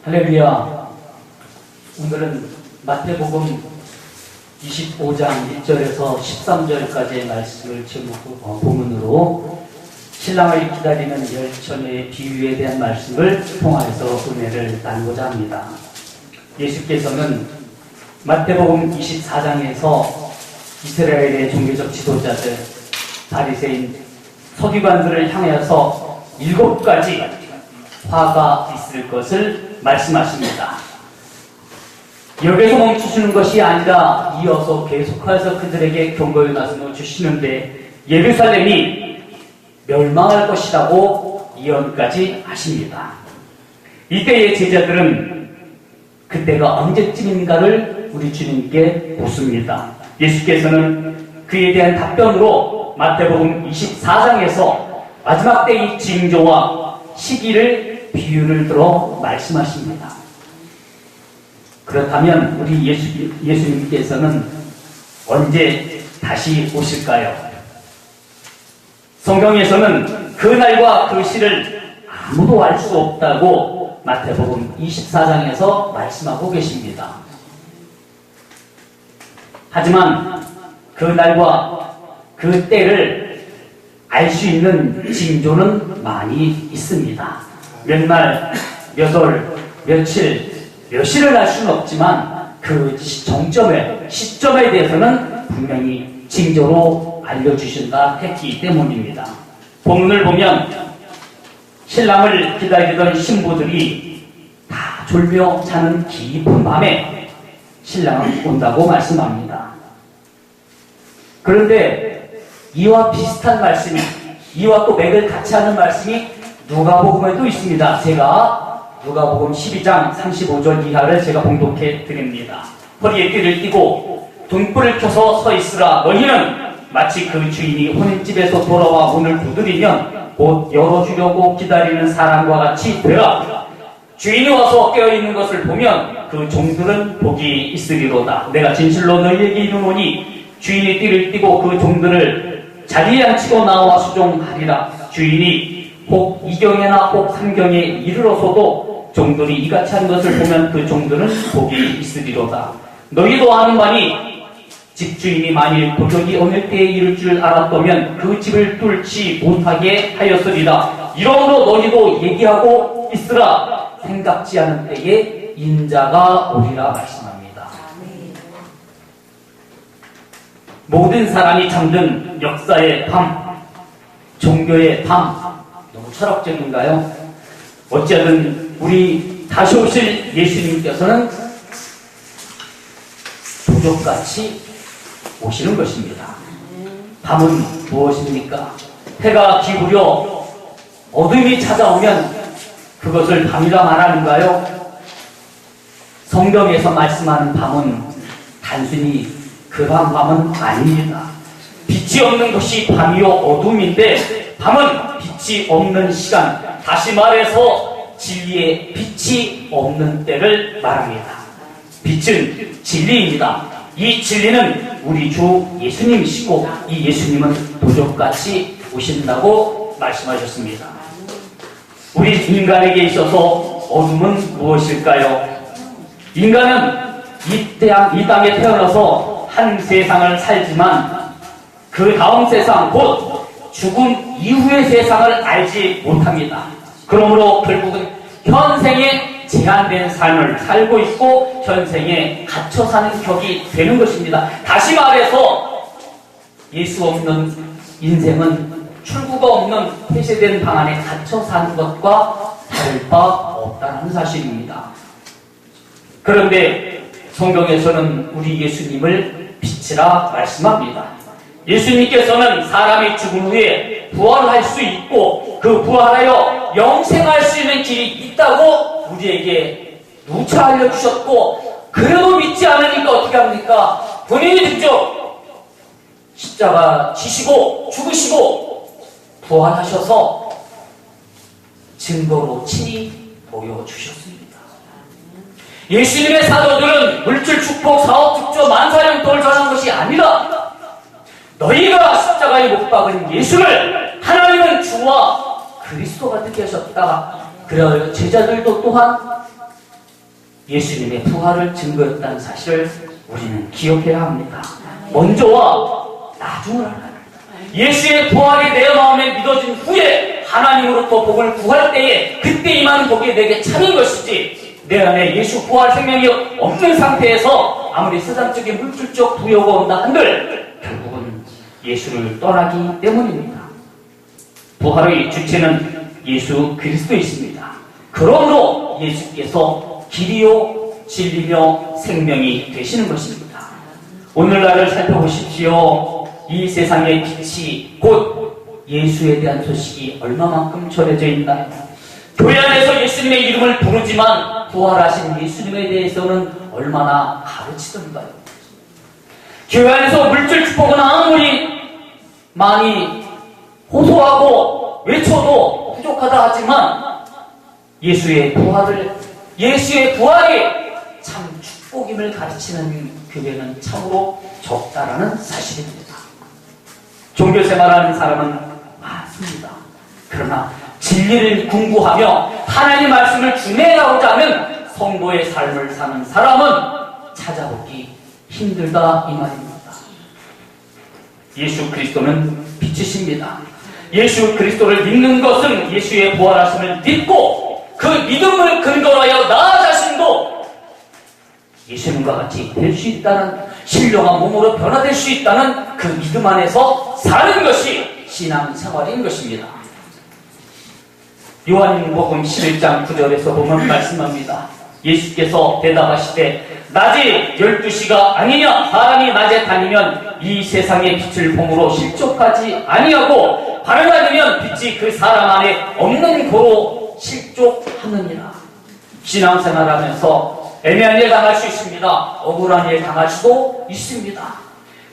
할렐루야. 오늘은 마태복음 25장 1절에서 13절까지의 말씀을 본문으로 신랑을 기다리는 열처녀의 비유에 대한 말씀을 통하여서 은혜를 나누고자 합니다. 예수께서는 마태복음 24장에서 이스라엘의 종교적 지도자들, 바리새인, 서기관들을 향하여서 7가지 화가 있을 것을 말씀하십니다. 여기서 멈추시는 것이 아니라 이어서 계속해서 그들에게 경고의 말씀을 주시는데 예루살렘이 멸망할 것이라고 예언까지 하십니다. 이때의 제자들은 그때가 언제쯤인가를 우리 주님께 묻습니다. 예수께서는 그에 대한 답변으로 마태복음 24장에서 마지막 때의 징조와 시기를 비유를 들어 말씀하십니다. 그렇다면 우리 예수님께서는 언제 다시 오실까요? 성경에서는 그 날과 그 시를 아무도 알 수 없다고 마태복음 24장에서 말씀하고 계십니다. 하지만 그 날과 그 때를 알 수 있는 징조는 많이 있습니다. 몇 날, 몇 월, 며칠, 몇 시를 알 수는 없지만 그 시점에 대해서는 분명히 징조로 알려주신다 했기 때문입니다. 본문을 보면 신랑을 기다리던 신부들이 다 졸며 자는 깊은 밤에 신랑은 온다고 말씀합니다. 그런데 이와 비슷한 말씀이, 이와 또 맥을 같이 하는 말씀이 누가복음에도 있습니다. 제가 누가복음 12장 35절 이하를 제가 봉독해 드립니다. 허리에 띠를 띠고 등불을 켜서 서 있으라. 너희는 마치 그 주인이 혼인집에서 돌아와 문을 두드리면 곧 열어주려고 기다리는 사람과 같이 되라. 주인이 와서 깨어있는 것을 보면 그 종들은 복이 있으리로다. 내가 진실로 너희에게 이르노니 주인이 띠를 띠고 그 종들을 자리에 앉히고 나와 수종하리라. 주인이 혹 2경에나 혹 3경에 이르러서도 종들이 이같이 한 것을 보면 그 종들은 복이 있으리로다. 너희도 아는 바니 집주인이 만일 도적이 어느 때에 이를 줄 알았다면 그 집을 뚫지 못하게 하였으리라. 이러므로 너희도 얘기하고 있으라. 생각지 않은 때에 인자가 오리라 말씀합니다. 모든 사람이 잠든 역사의 밤, 종교의 밤, 너무 철학적인가요? 어쨌든 우리 다시 오실 예수님께서는 도적같이 오시는 것입니다. 밤은 무엇입니까? 해가 기울여 어둠이 찾아오면 그것을 밤이라 말하는가요? 성경에서 말씀하는 밤은 단순히 그러한 밤은 아닙니다. 빛이 없는 것이 밤이요 어둠인데 밤은 빛이 없는 시간, 다시 말해서 진리의 빛이 없는 때를 말합니다. 빛은 진리입니다. 이 진리는 우리 주 예수님이시고 이 예수님은 도적같이 오신다고 말씀하셨습니다. 우리 인간에게 있어서 어둠은 무엇일까요? 인간은 이 땅에 태어나서 한 세상을 살지만 그 다음 세상, 곧 죽음 이후의 세상을 알지 못합니다. 그러므로 결국은 현생에 제한된 삶을 살고 있고 현생에 갇혀 사는 격이 되는 것입니다. 다시 말해서 예수 없는 인생은 출구가 없는 폐쇄된 방 안에 갇혀 사는 것과 다를 바 없다는 사실입니다. 그런데 성경에서는 우리 예수님을 빛이라 말씀합니다. 예수님께서는 사람이 죽은 후에 부활할 수 있고 그 부활하여 영생할 수 있는 길이 있다고 우리에게 누차 알려주셨고, 그래도 믿지 않으니까 어떻게 합니까? 본인이 직접 십자가 지시고 죽으시고 부활하셔서 증거로 친히 보여주셨습니다. 예수님의 사도들은 물질, 축복, 사업, 득조, 만사형통을 전한 것이 아니라 너희가 십자가에 못 박은 예수를 하나님은 주와 그리스도가 듣게 하셨다. 그래야 제자들도 또한 예수님의 부활을 증거했다는 사실을 우리는 기억해야 합니다. 먼저와 나중을 알아야 합니다. 예수의 부활이 내 마음에 믿어진 후에 하나님으로부터 복을 구할 때에 그때 임하는 복이 내게 참인 것이지, 내 안에 예수 부활 생명이 없는 상태에서 아무리 세상적인 물질적 부여가 온다 한들 결국은 예수를 떠나기 때문입니다. 부활의 주체는 예수 그리스도이십니다. 그러므로 예수께서 길이요 진리며 생명이 되시는 것입니다. 오늘날을 살펴보십시오. 이 세상의 빛이 곧 예수에 대한 소식이 얼마만큼 전해져 있나요? 교회 안에서 예수님의 이름을 부르지만 부활하신 예수님에 대해서는 얼마나 가르치던가요? 교회 안에서 물질 축복은 아무리 많이 호소하고 외쳐도 부족하다 하지만 예수의 부활이 참 축복임을 가르치는 교회는 참으로 적다라는 사실입니다. 종교생활하는 사람은 많습니다. 그러나 진리를 궁구하며 하나님 말씀을 준행하고자 하는 성도의 삶을 사는 사람은 찾아보기 힘들다 이 말입니다. 예수 그리스도는 빛이십니다. 예수 그리스도를 믿는 것은 예수의 부활하심을 믿고 그 믿음을 근거로 하여 나 자신도 예수님과 같이 될 수 있다는, 신령한 몸으로 변화될 수 있다는 그 믿음 안에서 사는 것이 신앙생활인 것입니다. 요한복음 11장 9절에서 보면 말씀합니다. 예수께서 대답하시되 낮이 12시가 아니냐? 사람이 낮에 다니면 이 세상의 빛을 봄으로 실족하지 아니하고 밤에가 되면 빛이 그 사람 안에 없는 고로 실족하느니라. 신앙생활하면서 애매한 일 당할 수 있습니다. 억울한 일 당할 수도 있습니다.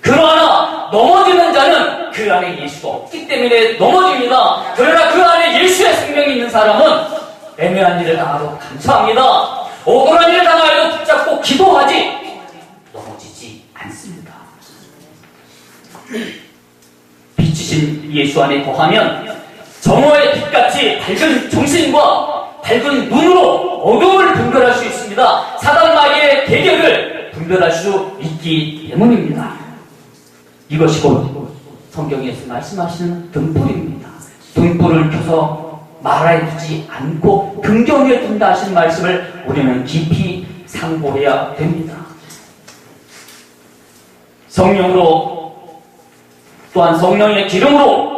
그러나 넘어지는 자는 그 안에 예수가 없기 때문에 넘어집니다. 그러나 그 안에 예수의 생명이 있는 사람은 애매한 일을 당하도 감사합니다. 억울한 일을 당하여도 붙잡고 기도하지 넘어지지 않습니다. 빛이신 예수 안에 거하면 정오의 빛같이 밝은 정신과 밝은 눈으로 어둠을 분별할 수 있습니다. 사단마귀의 계략을 분별할 수 있기 때문입니다. 이것이 곧 성경에서 말씀하시는 등불입니다. 등불을 켜서 말아두지 않고 긍정에 둔다 하신 말씀을 우리는 깊이 상고해야 됩니다. 성령으로, 또한 성령의 기름으로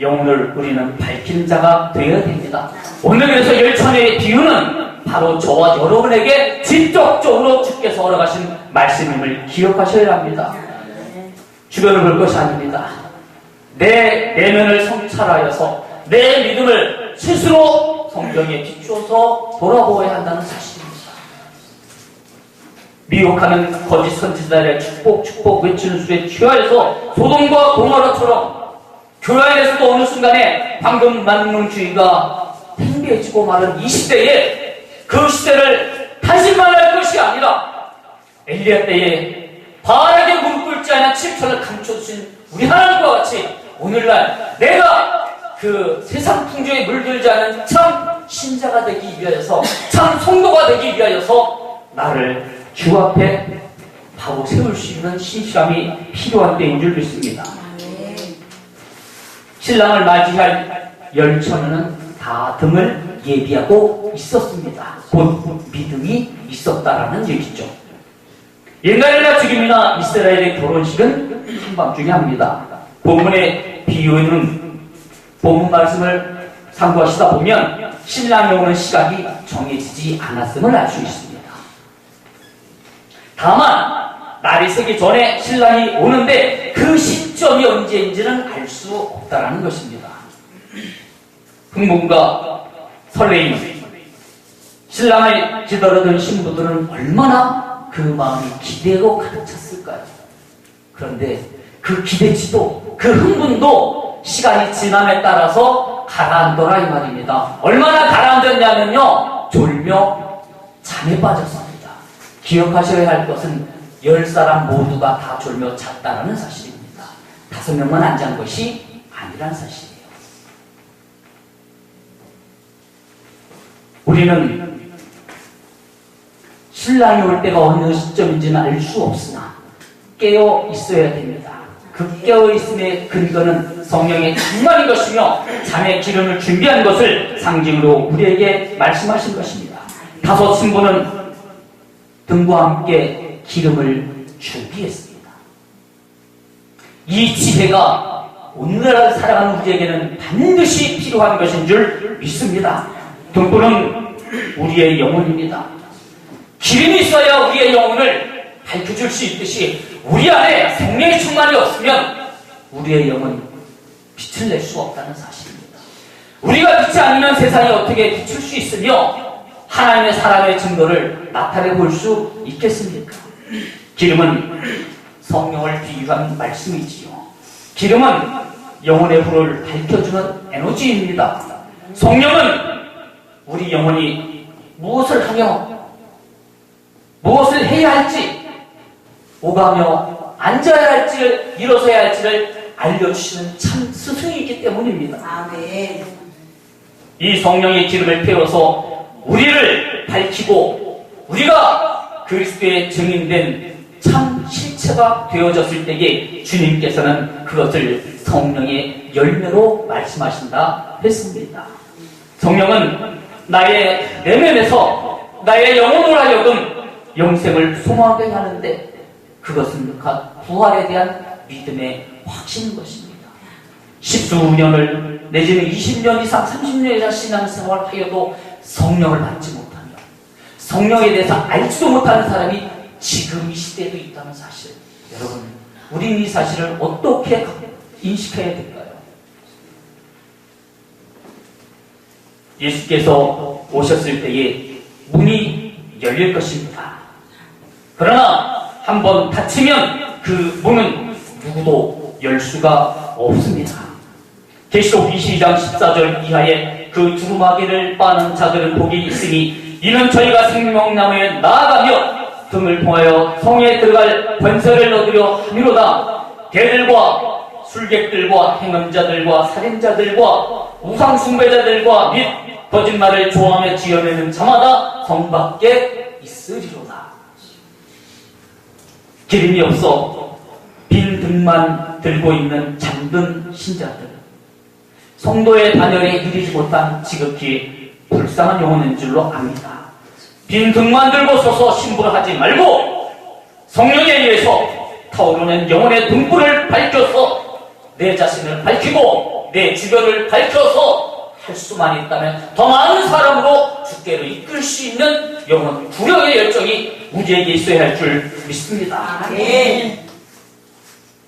영혼을 우리는 밝히는 자가 되어야 됩니다. 오늘 그래서 열천의 비유는 바로 저와 여러분에게 직접적으로 주께서 허락하신 말씀임을 기억하셔야 합니다. 주변을 볼 것이 아닙니다. 내 내면을 성찰하여서 내 믿음을 스스로 성경에 비추어서 돌아보아야 한다는 사실입니다. 미혹하는 거짓 선지자들의 축복 외치는 수에 취하여서 소돔과 고모라처럼 교회 안에서도 어느 순간에 방금 만능주의가 팽배해지고 마른 이 시대에 그 시대를 탄식만할 것이 아니라 엘리야 때에 바르게 무릎 꿇지 않은 칠천을 감춰주신 우리 하나님과 같이 오늘날 내가 그 세상 풍조에 물들지 않은 참 신자가 되기 위하여서, 참 성도가 되기 위하여서 나를 주 앞에 바로 세울 수 있는 신실함이 필요한 때인 줄 믿습니다. 신랑을 맞이할 열처녀는 다 등을 예비하고 있었습니다. 곧 믿음이 있었다라는 얘기죠. 옛날이나 지금이나 이스라엘의 결혼식은 한밤중에 합니다. 본문의 비유는 본문 말씀을 참고하시다 보면 신랑이 오는 시각이 정해지지 않았음을 알 수 있습니다. 다만 날이 새기 전에 신랑이 오는데 그 시점이 언제인지는 알 수 없다라는 것입니다. 흥분과 설레임, 신랑을 기다리던 신부들은 얼마나 그 마음이 기대로 가득 찼을까요? 그런데 그 기대치도, 그 흥분도 시간이 지남에 따라서 가라앉더라 이 말입니다. 얼마나 가라앉았냐면요, 졸며 잠에 빠졌습니다. 기억하셔야 할 것은 10사람 모두가 다 졸며 잤다라는 사실입니다. 5명만 안 잔 것이 아니란 사실이에요. 우리는 신랑이 올 때가 어느 시점인지는 알 수 없으나 깨어 있어야 됩니다. 그 깨어 있음의 근거는 성령의 충만인 것이며 잔의 기름을 준비한 것을 상징으로 우리에게 말씀하신 것입니다. 다섯 신부는 등과 함께 기름을 준비했습니다. 이 지혜가 오늘날 살아가는 우리에게는 반드시 필요한 것인 줄 믿습니다. 등불은 우리의 영혼입니다. 기름이 있어야 우리의 영혼을 밝혀줄 수 있듯이 우리 안에 성령의 충만이 없으면 우리의 영혼이 빛을 낼 수 없다는 사실입니다. 우리가 빛이 아니면 세상이 어떻게 비출 수 있으며 하나님의 사람의 증거를 나타내 볼 수 있겠습니까? 기름은 성령을 비유한 말씀이지요. 기름은 영혼의 불을 밝혀주는 에너지입니다. 성령은 우리 영혼이 무엇을 하며 무엇을 해야 할지, 오가며 앉아야 할지를, 일어서야 할지를 알려주시는 참 스승이기 때문입니다. 아멘. 이 성령의 기름을 태워서 우리를 밝히고 우리가 그리스도의 증인된 참 실체가 되어졌을 때에 주님께서는 그것을 성령의 열매로 말씀하신다 했습니다. 성령은 나의 내면에서 나의 영혼을 하여금 영생을 소망하게 하는데 그것은 부활에 대한 믿음의 확신인 것입니다. 10수년을 내지는 20년 이상 30년 이상 신앙생활을 하여도 성령을 받지 못하며 성령에 대해서 알지도 못하는 사람이 지금 이 시대에도 있다는 사실, 여러분 우리는 이 사실을 어떻게 인식해야 될까요? 예수께서 오셨을 때에 문이 열릴 것입니다. 그러나 한번 닫히면 그 문은 누구도 열 수가 없습니다. 계시록 22장 14절 이하에 그 두루마기를 빠는 자들은 복이 있으니 이는 저희가 생명나무에 나아가며 등을 통하여 성에 들어갈 권세를 얻으려 함이로다. 개들과 술객들과 행음자들과 살인자들과 우상숭배자들과 및 거짓말을 좋아하며 지어내는 자마다 성 밖에 있으리로다. 기름이 없어 빈 등만 들고 있는 잠든 신자들, 성도의 단열에 이르지 못한 지극히 불쌍한 영혼인 줄로 압니다. 빈 등만 들고 서서 신부를 하지 말고 성령에 의해서 타오르는 영혼의 등불을 밝혀서 내 자신을 밝히고 내 주변을 밝혀서 할 수만 있다면 더 많은 사람으로 주께로 이끌 수 있는 영혼 구령의 열정이 우리에게 있어야 할 줄 믿습니다. 아멘.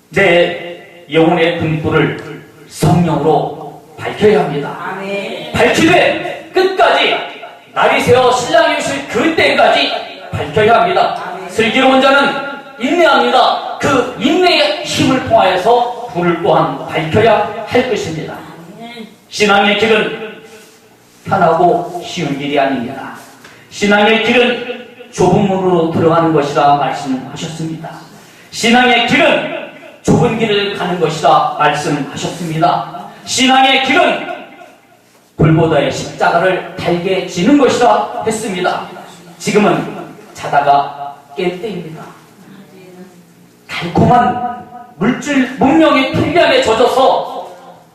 내 영혼의 등불을 성령으로 밝혀야 합니다. 아멘. 밝히되 끝까지 날이 새어 신랑이 오실 그때까지 밝혀야 합니다. 슬기로운 자는 인내합니다. 그 인내의 힘을 통하여서 불을 또한 밝혀야 할 것입니다. 신앙의 길은 편하고 쉬운 길이 아닙니다. 신앙의 길은 좁은 문으로 들어가는 것이라 말씀하셨습니다. 신앙의 길은 좁은 길을 가는 것이라 말씀하셨습니다. 신앙의 길은 골고다의 십자가를 달게 지는 것이라 했습니다. 지금은 자다가 깰 때입니다. 달콤한 물질 문명의 편리함에 젖어서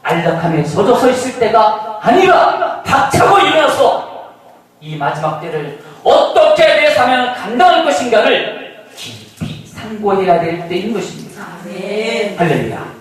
안락함에 젖어서 있을 때가 아니라 박차고 일어나서 이 마지막 때를 어떻게 내 사명을 감당할 것인가를 깊이 상고해야 될 때인 것입니다. 아멘. 할렐루야.